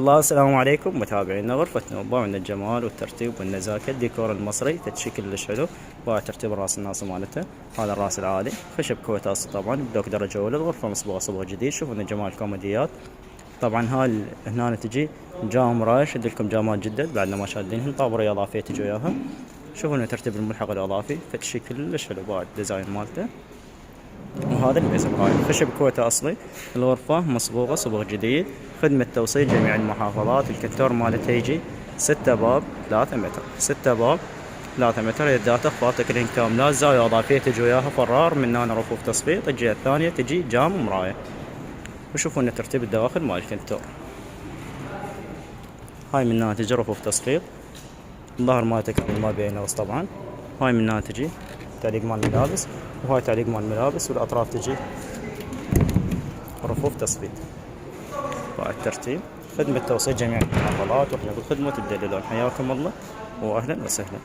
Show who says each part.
Speaker 1: الله السلام عليكم متابعينا غرفة نوبة من الجمال والترتيب والنزاكة. الديكور المصري تشكيل كلش حلو. وترتيب الراس الناصب مالته، هذا الراس العالي خشب كويت اصلي طبعا بلوك درجة أولى. الغرفة مصبوغة صبغ جديد. شوفوا الجمال الكوميديات. طبعا هاي هنا تجي جام مراية، شد لكم جامات جدد بعد ما شادينهن. طابرية إضافية تجي وياها. شوفوا ترتيب الملحق الإضافي فتشكيل كلش حلو بعد الديزاين مالته. وهذا البيز برايم خشب كويتي اصلي. الغرفة مصبوغة صبغ جديد. خدمة توصيل جميع المحافظات. الكنتور مالته يجي 6 باب 3 متر، 6 باب 3 متر. يداته اخبار كلين كاملات. زاوية اضافية تجي وياها فرار. من هنا رفوف تصفيط. الجهة الثانية تجي جام ومراية. وشوفوا ان ترتيب الدواخل مال الكنتور. هاي من هنا تجي رفوف تصفيط. الظهر مالته كامل ما بين نغص طبعا. هاي من هنا تجي تعليق مال ملابس، وهاي تعليق مال ملابس. والاطراف تجي رفوف تصفيط. بعد ترتيب خدمة توصيل جميع المحافظات. واحنا بالخدمة تدللون. حياكم الله واهلا وسهلا.